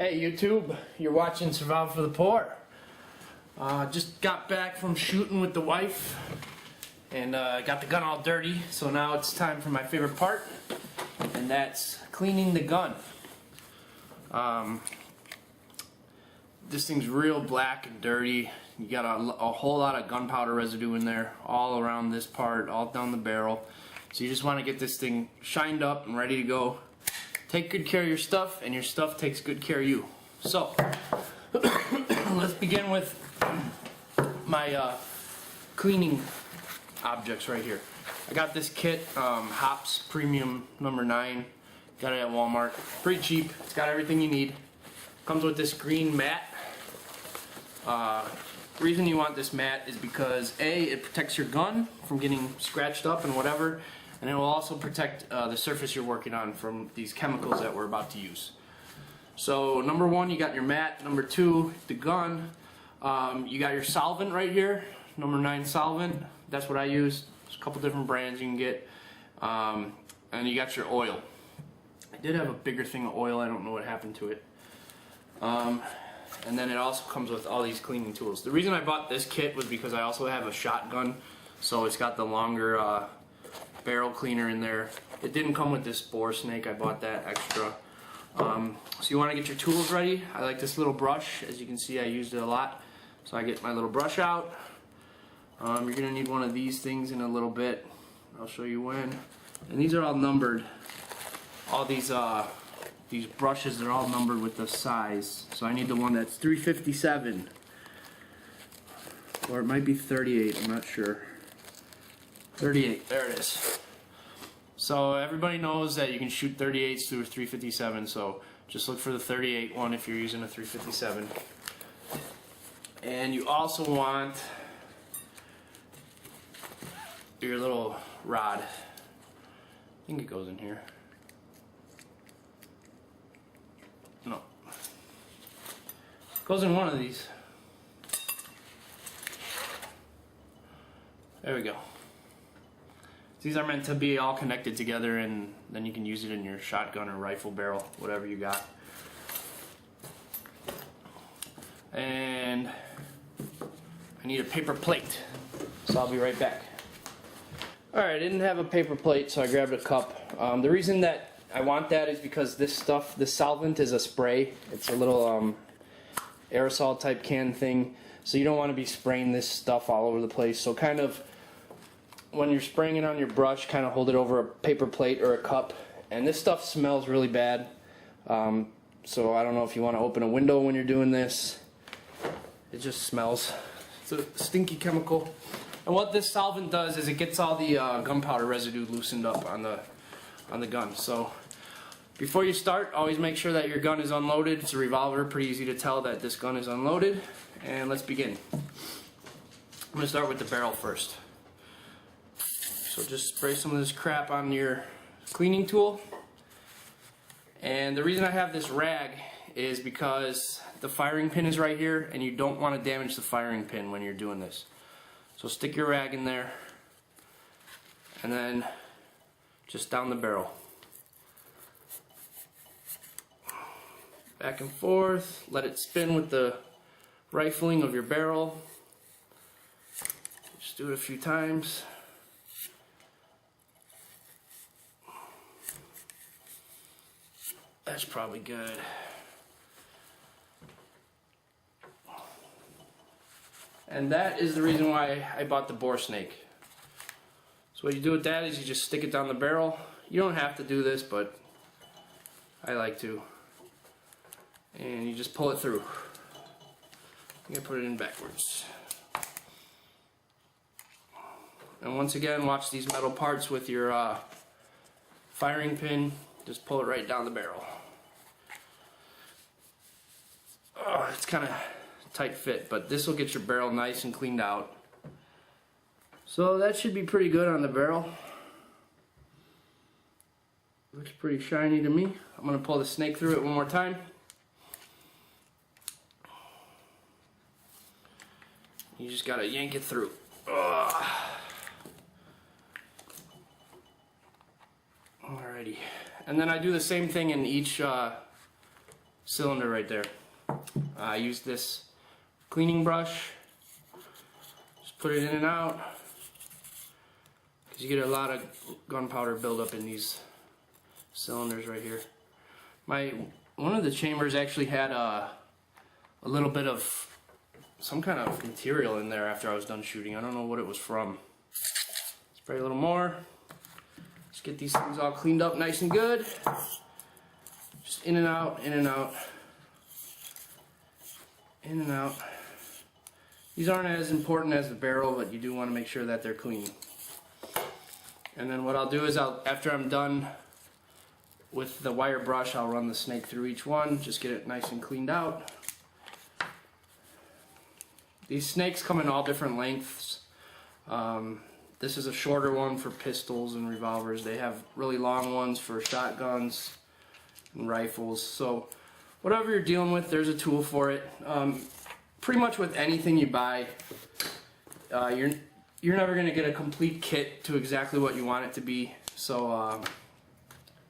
Hey YouTube, you're watching Survival for the Poor. Just got back from shooting with the wife and got the gun all dirty, so now it's time for my favorite part, and that's cleaning the gun. This thing's real black and dirty. You got a whole lot of gunpowder residue in there, all around this part, all down the barrel. So you just want to get this thing shined up and ready to go. Take good care of your stuff, and your stuff takes good care of you. So, let's begin with my cleaning objects right here. I got this kit, Hops Premium number 9. Got it at Walmart. Pretty cheap. It's got everything you need. Comes with this green mat. The reason you want this mat is because A, it protects your gun from getting scratched up and whatever, and it will also protect the surface you're working on from these chemicals that we're about to use. So number one, you got your mat. Number two, the gun. You got your solvent right here, number 9 solvent. That's what I use. There's a couple different brands you can get. And you got your oil. I did have a bigger thing of oil. I don't know what happened to it. And then it also comes with all these cleaning tools. The reason I bought this kit was because I also have a shotgun, so it's got the longer barrel cleaner in there. It didn't come with this boar snake. I bought that extra. So you want to get your tools ready. I like this little brush. As you can see, I used it a lot. So I get my little brush out. You're going to need one of these things in a little bit. I'll show you when. And these are all numbered. All these brushes are all numbered with the size. So I need the one that's 357. Or it might be 38, I'm not sure. 38, there it is. So everybody knows that you can shoot 38s through a 357, so just look for the 38 one if you're using a 357. And you also want your little rod. I think it goes in here. No. It goes in one of these. There we go. These are meant to be all connected together, and then you can use it in your shotgun or rifle barrel, whatever you got. And I need a paper plate, so I'll be right back. Alright, I didn't have a paper plate, so I grabbed a cup. The reason that I want that is because this stuff, this solvent is a spray. It's a little aerosol type can thing, so you don't want to be spraying this stuff all over the place. So kind of, when you're spraying it on your brush, kind of hold it over a paper plate or a cup. And this stuff smells really bad. So I don't know if you want to open a window when you're doing this. It just smells. It's a stinky chemical. And what this solvent does is it gets all the gunpowder residue loosened up on the gun. So before you start, always make sure that your gun is unloaded. It's a revolver, pretty easy to tell that this gun is unloaded. And let's begin. I'm going to start with the barrel first. So just spray some of this crap on your cleaning tool. And the reason I have this rag is because the firing pin is right here, and you don't want to damage the firing pin when you're doing this. So stick your rag in there, and then just down the barrel. Back and forth, let it spin with the rifling of your barrel. Just do it a few times. That's probably good. And that is the reason why I bought the boar snake. So what you do with that is you just stick it down the barrel. You don't have to do this, but I like to. And you just pull it through. I'm gonna put it in backwards. And once again, watch these metal parts with your firing pin. Just pull it right down the barrel. Oh, it's kind of tight fit, but this will get your barrel nice and cleaned out. So that should be pretty good on the barrel. Looks pretty shiny to me. I'm going to pull the snake through it one more time. You just got to yank it through. Ugh. Alrighty. And then I do the same thing in each cylinder right there. I use this cleaning brush, just put it in and out, because you get a lot of gunpowder buildup in these cylinders right here. One of the chambers actually had a little bit of some kind of material in there after I was done shooting. I don't know what it was from. Spray a little more. Just get these things all cleaned up nice and good. Just in and out, in and out, in and out. These aren't as important as the barrel, but you do want to make sure that they're clean. And then what I'll do is after I'm done with the wire brush, I'll run the snake through each one, just get it nice and cleaned out. These snakes come in all different lengths. This is a shorter one for pistols and revolvers. They have really long ones for shotguns and rifles. So whatever you're dealing with, there's a tool for it. Pretty much with anything you buy, you're never going to get a complete kit to exactly what you want it to be. So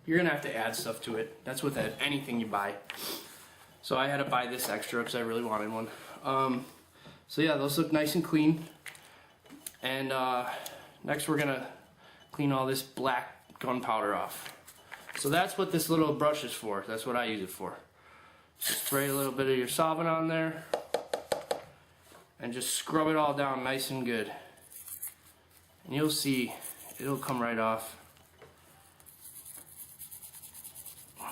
you're going to have to add stuff to it. That's with anything you buy. So I had to buy this extra because I really wanted one. So yeah, those look nice and clean. And next we're going to clean all this black gunpowder off. So that's what this little brush is for. That's what I use it for. Just spray a little bit of your solvent on there and just scrub it all down nice and good. And you'll see it'll come right off. I'm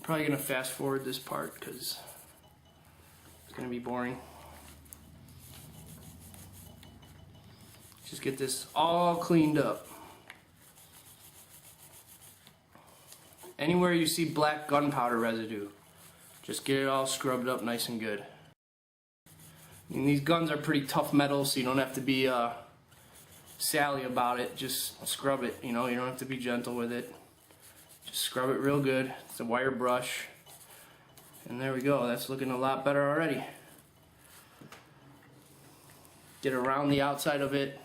probably going to fast forward this part because it's going to be boring. Just get this all cleaned up. Anywhere you see black gunpowder residue, just get it all scrubbed up nice and good. And these guns are pretty tough metal, so you don't have to be sally about it. Just scrub it, you know, you don't have to be gentle with it. Just scrub it real good. It's a wire brush. And there we go, that's looking a lot better already. Get around the outside of it.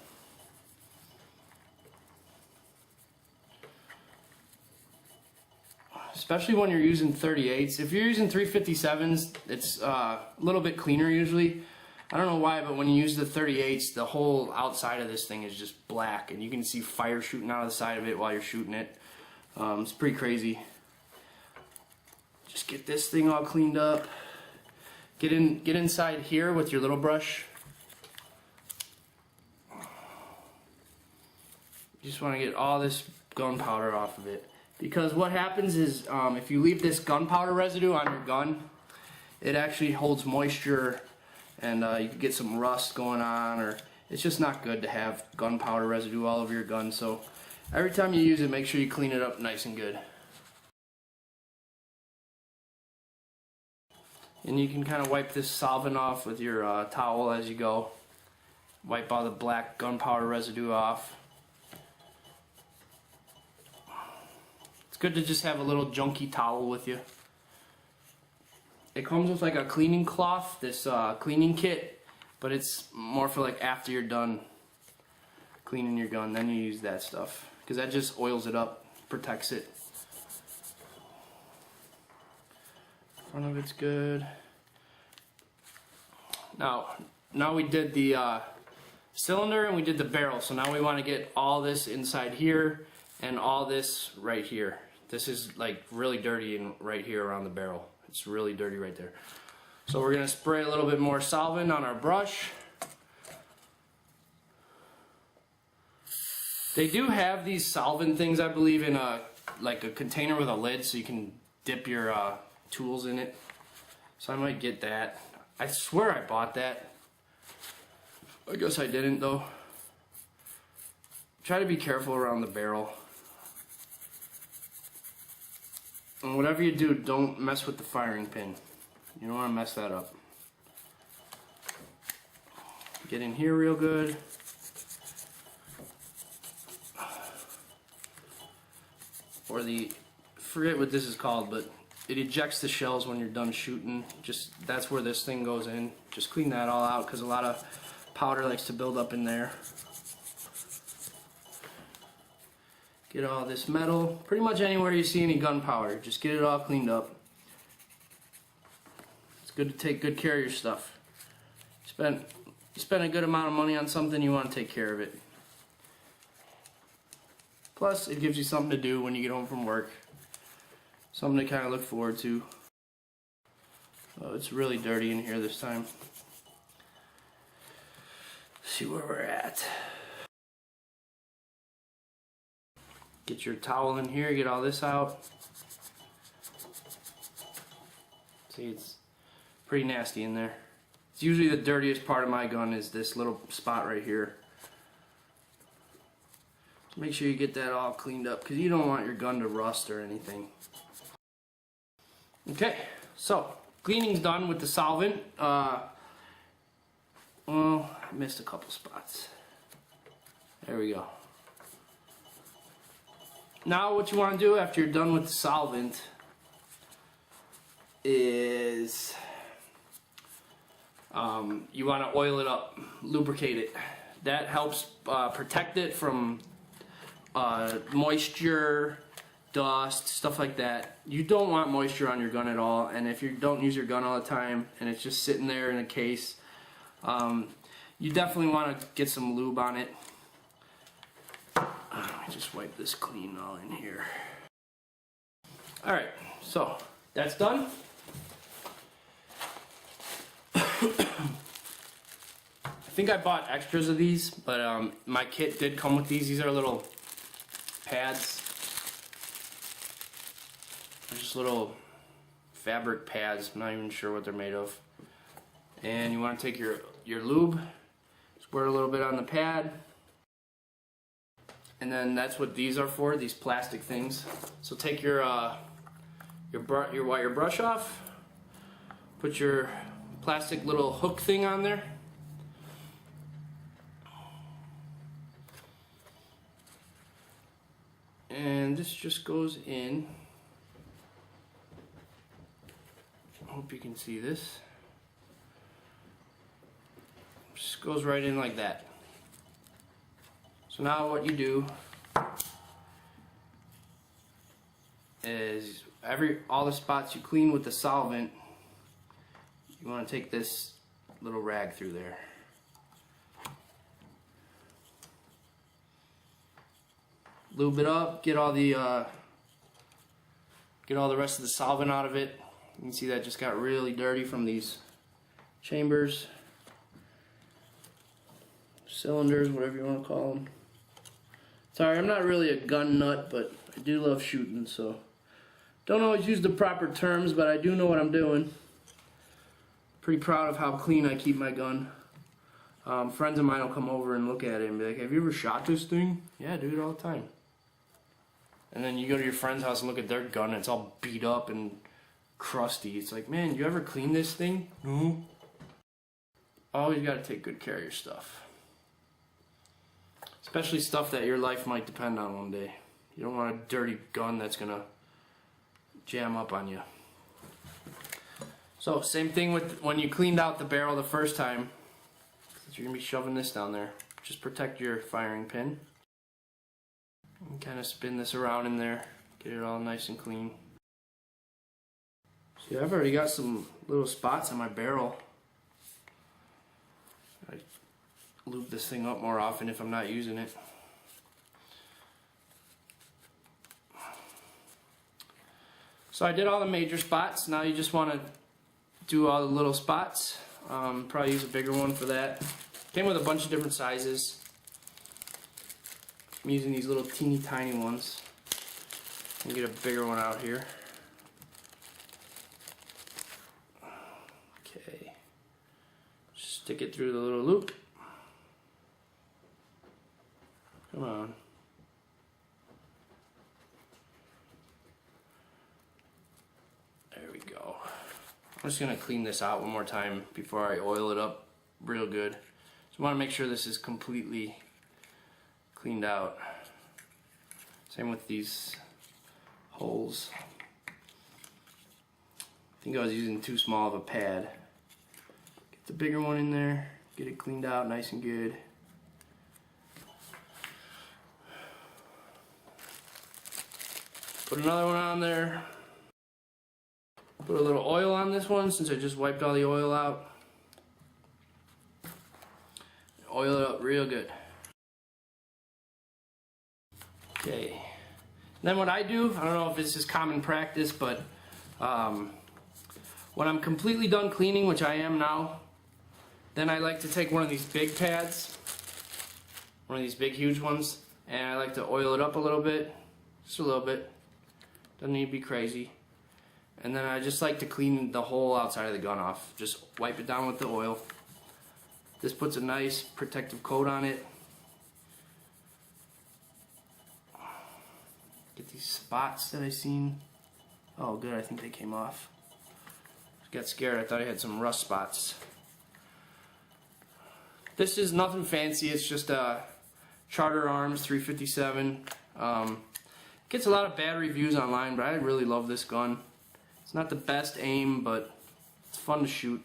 Especially when you're using 38s. If you're using 357s, it's a little bit cleaner usually. I don't know why, but when you use the 38s, the whole outside of this thing is just black, and you can see fire shooting out of the side of it while you're shooting it. It's pretty crazy. Just get this thing all cleaned up. Get inside here with your little brush. You just want to get all this gunpowder off of it. Because what happens is, if you leave this gunpowder residue on your gun, it actually holds moisture, and you can get some rust going on, or it's just not good to have gunpowder residue all over your gun. So every time you use it, make sure you clean it up nice and good. And you can kind of wipe this solvent off with your towel as you go. Wipe all the black gunpowder residue off. Good to just have a little junky towel with you. It comes with like a cleaning cloth, this cleaning kit, but it's more for like after you're done cleaning your gun, then you use that stuff, because that just oils it up, protects it. Front of it's good. Now we did the cylinder and we did the barrel, so now we want to get all this inside here and all this right here. This is like really dirty and right here around the barrel. It's really dirty right there. So we're going to spray a little bit more solvent on our brush. They do have these solvent things, I believe, in like a container with a lid, so you can dip your tools in it. So I might get that. I swear I bought that. I guess I didn't though. Try to be careful around the barrel. And whatever you do, don't mess with the firing pin. You don't want to mess that up. Get in here real good. Or forget what this is called, but it ejects the shells when you're done shooting. Just, that's where this thing goes in. Just clean that all out, because a lot of powder likes to build up in there. Get all this metal. Pretty much anywhere you see any gunpowder, just get it all cleaned up. It's good to take good care of your stuff. You spend a good amount of money on something, you want to take care of it. Plus, it gives you something to do when you get home from work. Something to kind of look forward to. Oh, it's really dirty in here this time. Let's see where we're at. Get your towel in here, get all this out. See, it's pretty nasty in there. It's usually the dirtiest part of my gun is this little spot right here. So make sure you get that all cleaned up because you don't want your gun to rust or anything. Okay, so cleaning's done with the solvent. Well, I missed a couple spots. There we go. Now what you want to do after you're done with the solvent is you want to oil it up, lubricate it. That helps protect it from moisture, dust, stuff like that. You don't want moisture on your gun at all, and if you don't use your gun all the time and it's just sitting there in a case, you definitely want to get some lube on it. Let me just wipe this clean all in here. Alright, so that's done. I think I bought extras of these, but my kit did come with these. These are little pads. They're just little fabric pads. I'm not even sure what they're made of. And you want to take your lube, squirt a little bit on the pad. And then that's what these are for, these plastic things. So take your wire brush off, put your plastic little hook thing on there. And this just goes in. I hope you can see this. Just goes right in like that. So now what you do is all the spots you clean with the solvent, you want to take this little rag through there. Lube it up, get all the rest of the solvent out of it. You can see that just got really dirty from these chambers, cylinders, whatever you want to call them. Sorry, I'm not really a gun nut, but I do love shooting, so don't always use the proper terms, but I do know what I'm doing. Pretty proud of how clean I keep my gun. Friends of mine will come over and look at it and be like, "Have you ever shot this thing?" "Yeah, I do it all the time." And then you go to your friend's house and look at their gun, and it's all beat up and crusty. It's like, man, you ever clean this thing? No. Always got to take good care of your stuff. Especially stuff that your life might depend on one day. You don't want a dirty gun that's going to jam up on you. So, same thing with when you cleaned out the barrel the first time. You're going to be shoving this down there. Just protect your firing pin. And kind of spin this around in there. Get it all nice and clean. See, I've already got some little spots on my barrel. I lube this thing up more often if I'm not using it. So I did all the major spots. Now you just want to do all the little spots. Probably use a bigger one for that. Came with a bunch of different sizes. I'm using these little teeny tiny ones. And get a bigger one out here. Okay. Stick it through the little loop. Come on. There we go. I'm just going to clean this out one more time before I oil it up real good. So I want to make sure this is completely cleaned out. Same with these holes. I think I was using too small of a pad. Get the bigger one in there, get it cleaned out nice and good. Put another one on there. Put a little oil on this one since I just wiped all the oil out. Oil it up real good. Okay. Then what I do, I don't know if this is common practice, but when I'm completely done cleaning, which I am now, then I like to take one of these big pads, one of these big huge ones, and I like to oil it up a little bit, just a little bit. Doesn't need to be crazy. And then I just like to clean the whole outside of the gun off. Just wipe it down with the oil. This puts a nice protective coat on it. Get these spots that I seen. Oh good, I think they came off. Got scared, I thought I had some rust spots. This is nothing fancy, it's just a Charter Arms 357. Gets a lot of bad reviews online, but I really love this gun. It's not the best aim, but it's fun to shoot.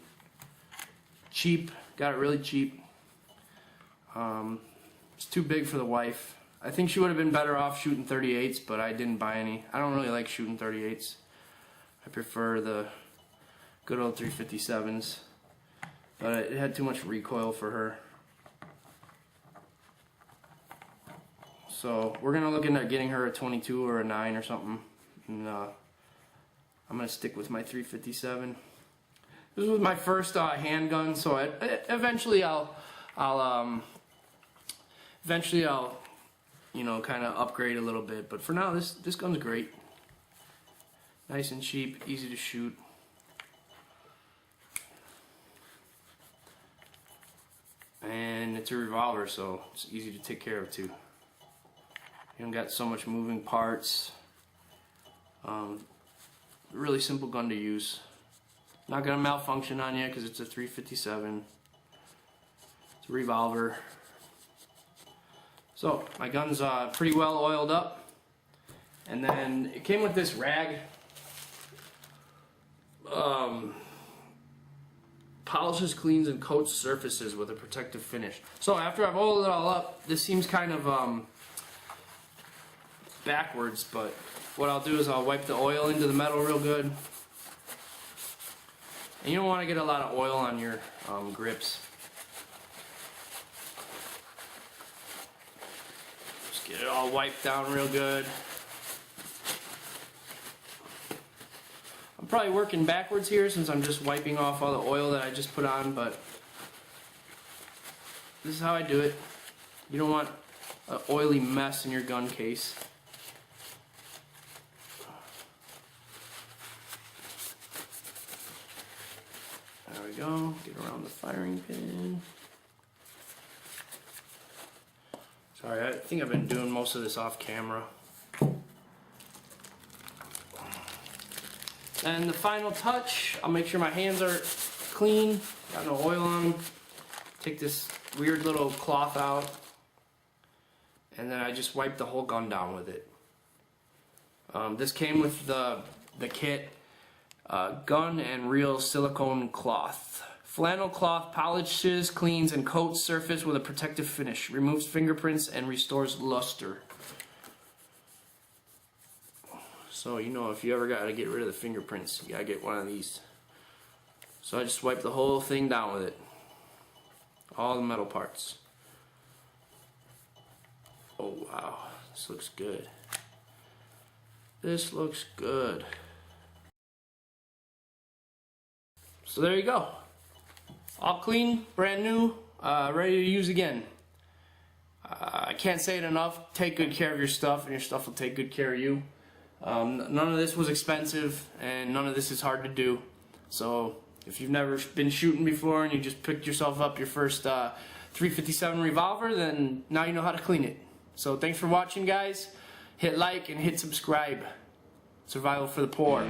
Cheap, got it really cheap. It's too big for the wife. I think she would have been better off shooting 38s, but I didn't buy any. I don't really like shooting 38s. I prefer the good old 357s, but it had too much recoil for her. So we're gonna look into getting her a 22 or a 9 or something, and I'm gonna stick with my 357. This was my first handgun, so eventually I'll you know, kind of upgrade a little bit. But for now, this gun's great. Nice and cheap, easy to shoot. And it's a revolver, so it's easy to take care of too. You don't got so much moving parts. Really simple gun to use. Not gonna malfunction on you because it's a 357. It's a revolver. So my gun's pretty well oiled up, and then it came with this rag. Polishes, cleans, and coats surfaces with a protective finish. So after I've oiled it all up, this seems kind of backwards, but what I'll do is I'll wipe the oil into the metal real good. And you don't want to get a lot of oil on your grips. Just get it all wiped down real good. I'm probably working backwards here since I'm just wiping off all the oil that I just put on, but this is how I do it. You don't want an oily mess in your gun case. There we go, get around the firing pin. Sorry, I think I've been doing most of this off camera. And the final touch, I'll make sure my hands are clean, got no oil on them. Take this weird little cloth out, and then I just wipe the whole gun down with it. This came with the kit. Gun and reel silicone cloth. Flannel cloth polishes, cleans, and coats surface with a protective finish. Removes fingerprints and restores luster. So you know, if you ever gotta get rid of the fingerprints, you gotta get one of these. So I just wipe the whole thing down with it. All the metal parts. Oh wow, this looks good. This looks good. So there you go. All clean, brand new, ready to use again. I can't say it enough. Take good care of your stuff, and your stuff will take good care of you. None of this was expensive, and none of this is hard to do. So if you've never been shooting before and you just picked yourself up your first 357 revolver, then now you know how to clean it. So thanks for watching, guys. Hit like and hit subscribe. Survival for the poor.